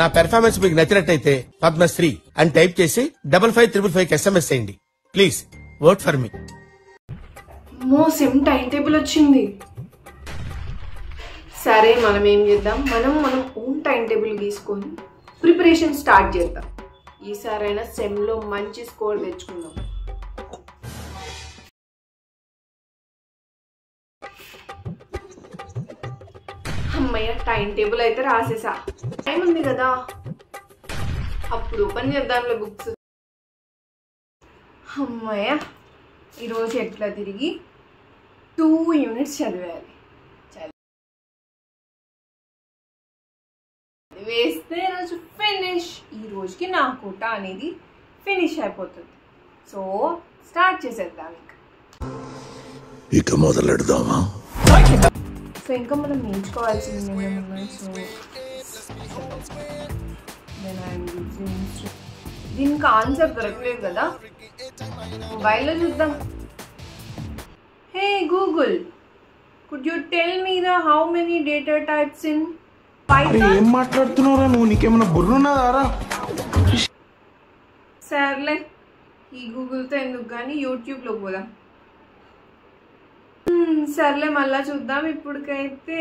నా పెర్ఫార్మెన్స్ మీకు నచ్చినట్టయితే పద్మశ్రీ అని టైప్ చేసి 5555 SMS చేయండి. Please vote for me. Sem time table వచ్చింది. సరే మనం ఏం చేద్దాం, మనం ఓన్ టైం టేబుల్ తీసుకొని ప్రిపరేషన్ స్టార్ట్ చేద్దాం. ఈసారైనా సెమ్లో మంచి స్కోర్ తెచ్చుకుందాం. అమ్మయ్య, టైం టేబుల్ అయితే రాసేసా. టైం ఉంది కదా, అప్పుడు ఓపెన్ చేద్దాంలే బుక్స్. అమ్మయ్య, ఈరోజు ఎట్లా తిరిగి 2 యూనిట్స్ చదివేయాలి. వేస్తే రోజు ఫినిష్. ఈ రోజుకి నా కోట అనేది ఫినిష్ అయిపోతుంది. సో స్టార్ట్ చేసేద్దాం. ఇక మొదలెడదామా? సో ఇంకా మనం నేర్చుకోవాల్సింది ఏమేమి. సో దీనికి ఆన్సర్ దొరకలేదు కదా, మొబైల్లో చూద్దాం. హే Google, could you tell me how many data types in Python? ఏం మాట్లాడుతున్నారా నువ్వు? నీకేమైనా బుర్రున్నదారా? సర్లే, ఈ గూగుల్తో ఎందుకు కానీ యూట్యూబ్లోకి పోదాం. సర్లే, మళ్ళా చూద్దాం. ఇప్పటికైతే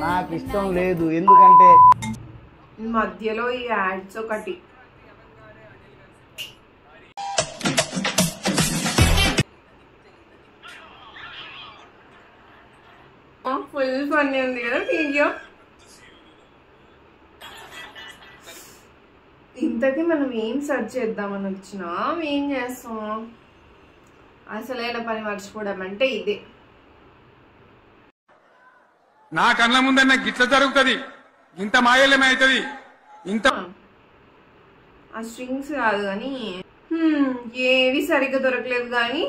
నాకు ఇష్టం లేదు, ఎందుకంటే మధ్యలో ఈ యాడ్స్ ఒకటి. ఫుల్ ఫన్నీ ఉంది కదా వీడియో. ఇంతకీ మనం ఏం సెర్చ్ చేద్దామని వచ్చినా ఏం చేస్తాం? అసలైన పని మర్చిపోవడం అంటే ఇదే. నా కళ్ళ ముందన్న గిట్ల జరుగుతుంది, ఇంత మాయలేమైతుంది, ఇంత ఆ స్ట్రింగ్స్ కాదు కానీ ఏవి సరిగ్గా దొరకలేదు కానీ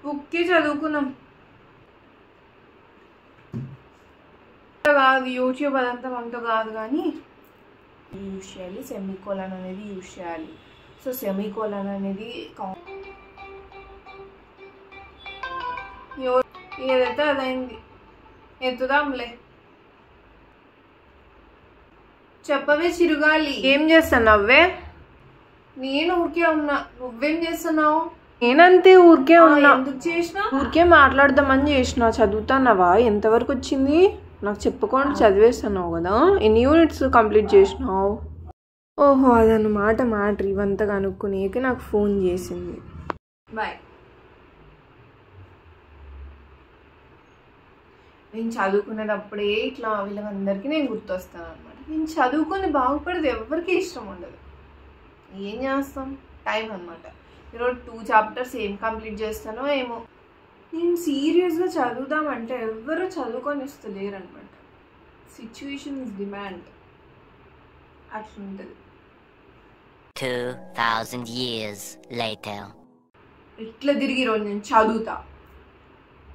బుక్కే చదువుకున్నాం కాదు. యూట్యూబ్ అదంతా మనతో కాదు కానీ యూజ్ చేయాలి. సెమీకోలన్ అనేది యూజ్ చేయాలి. సో సెమీకోలన్ అనేది ఏదైతే అదైంది, ఎత్తుదాంలే. చెప్పవే చిరుగాలి, ఏం చేస్తున్నావే? నేను ఊరికే ఉన్నా, నువ్వేం చేస్తున్నావు? నేనంతే ఊరికే ఉన్నా. ఎందుకు చేసినా? ఊరికే మాట్లాడదామని చేసిన. చదువుతున్నావా? ఎంతవరకు వచ్చింది నాకు చెప్పుకోండి. చదివేస్తున్నావు కదా, ఎన్ని యూనిట్స్ కంప్లీట్ చేసినావు? ఓహో, అదన్నమాట మ్యాటర్. ఇవంతా కనుక్కునేకి నాకు ఫోన్ చేసింది. బాయ్. నేను చదువుకునేటప్పుడే ఇట్లా వీళ్ళందరికీ నేను గుర్తొస్తాను అనమాట. నేను చదువుకొని బాగుపడేది ఎవరికి ఇష్టం ఉండదు. ఏం చేస్తాం, టైం అనమాట. ఈరోజు 2 చాప్టర్స్ ఏం కంప్లీట్ చేస్తానో ఏమో. నేను సీరియస్గా చదువుదామంటే ఎవరు చదువుకొని ఇస్తలేరు అనమాట. సిచ్యువేషన్స్ డిమాండ్ అట్లుంటుంది. 2000 years later. ఇట్లా తిరిగి ఈరోజు నేను చదువుతా,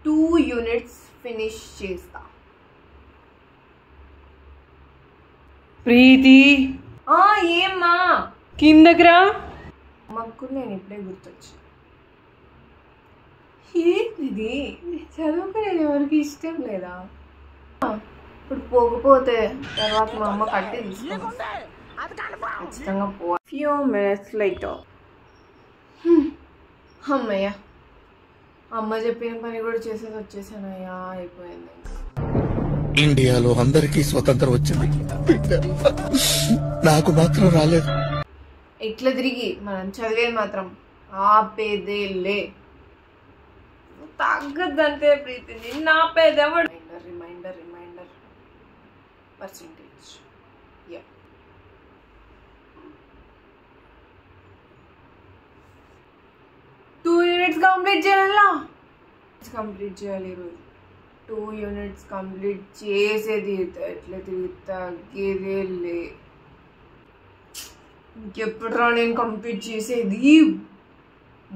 2 యూనిట్స్ ఫినిష్ చేస్తా. ప్రీతి, ఏమ్మా? కిందకి రా. అమ్మకు నేను ఇప్పుడే గుర్తొచ్చా. ఏంటిది, చదువుకునేది ఎవరికి ఇష్టం లేదా? ఇప్పుడు పోకపోతే తర్వాత మా అమ్మ కట్టి తీసుకుంటా. ఖచ్చితంగా పో. Few minutes later. అమ్మయ్య, అమ్మ చెప్పిన పని కూడా చేసేది వచ్చేసానయ్యా. అయిపోయింది. ఇండియాలో అందరికీ స్వతంత్రం వచ్చింది, నాకు మాత్రం రాలేదు. ఇట్లా తిరిగి మనం చదివేది మాత్రం ఆపేదే లే. తగ్గద్దంతే ప్రీతి, నిన్న ఆపేదేవో. Reminder percentage. 2 యూనిట్స్ కంప్లీట్ చేయాలా? కంప్లీట్ చేయాలి ఈరోజు. 2 యూనిట్స్ కంప్లీట్ చేసేది ఎట్లా తిరిగి తగ్గేదే లే. ఇంకెప్పుడురా నేను కంప్లీట్ చేసేది?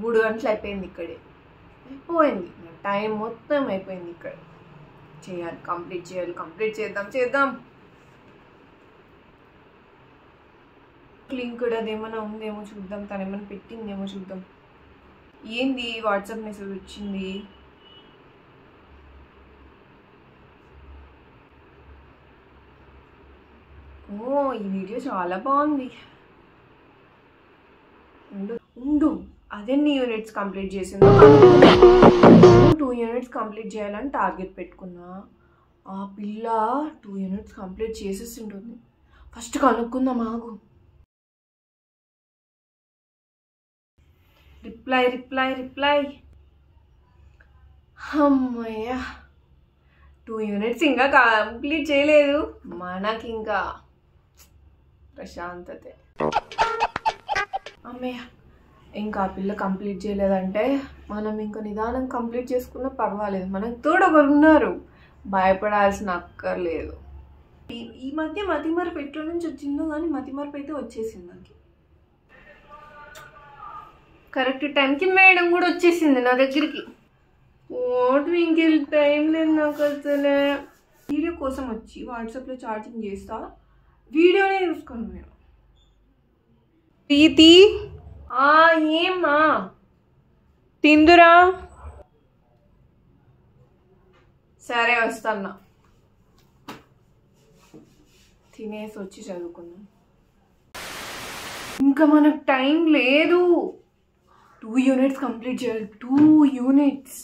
3 గంటలు అయిపోయింది ఇక్కడే. అయిపోయింది టైం మొత్తం అయిపోయింది ఇక్కడ. చేయాలి, కంప్లీట్ చేయాలి. కంప్లీట్ చేద్దాం. లింక్ కూడా అదేమైనా ఉందేమో చూద్దాం. తను ఏమైనా పెట్టిందేమో చూద్దాం. ఏంది వాట్సాప్ మెసేజ్ వచ్చింది? ఓ ఈ వీడియో చాలా బాగుంది. ఉండు అదెన్ని యూనిట్స్ కంప్లీట్ చేసిందో 2 యూనిట్స్ కంప్లీట్ చేయాలని టార్గెట్ పెట్టుకున్నా. ఆ పిల్ల 2 యూనిట్స్ కంప్లీట్ చేసేసి ఉంటుంది. ఫస్ట్ కనుక్కుందాం ఆగు. రిప్లై అమ్మయ్యా 2 యూనిట్స్ ఇంకా కంప్లీట్ చేయలేదు. మనకి ఇంకా ప్రశాంతతే. అమ్మయ్య ఇంకా ఆ పిల్ల కంప్లీట్ చేయలేదంటే మనం ఇంకా నిదానం కంప్లీట్ చేసుకున్నా పర్వాలేదు. మనకు తోడు ఒకరు ఉన్నారు, భయపడాల్సిన అక్కర్లేదు. ఈ మధ్య మతిమరపు ఎట్ల నుంచి వచ్చిందో కానీ మతిమరపు అయితే వచ్చేసింది నాకు. కరెక్ట్ టైంకి మేడం కూడా వచ్చేసింది నా దగ్గరికి. ఇంకెళ్ళి టైం లేదు నాకు అసలే. వీడియో కోసం వచ్చి వాట్సాప్లో ఛార్జింగ్ చేస్తా, వీడియోనే చూసుకోను నేను. ప్రీతి ఏమ్మా తిందురా? సరే వస్తాన్నా, తినేసి వచ్చి చదువుకుందాం. ఇంకా మనకు టైం లేదు. 2 యూనిట్స్ కంప్లీట్ చేయాలి. 2 యూనిట్స్.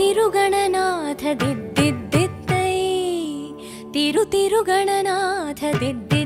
తిరుగణనాథ దిద్దిద్దై తిరుగణనాథ దిద్ది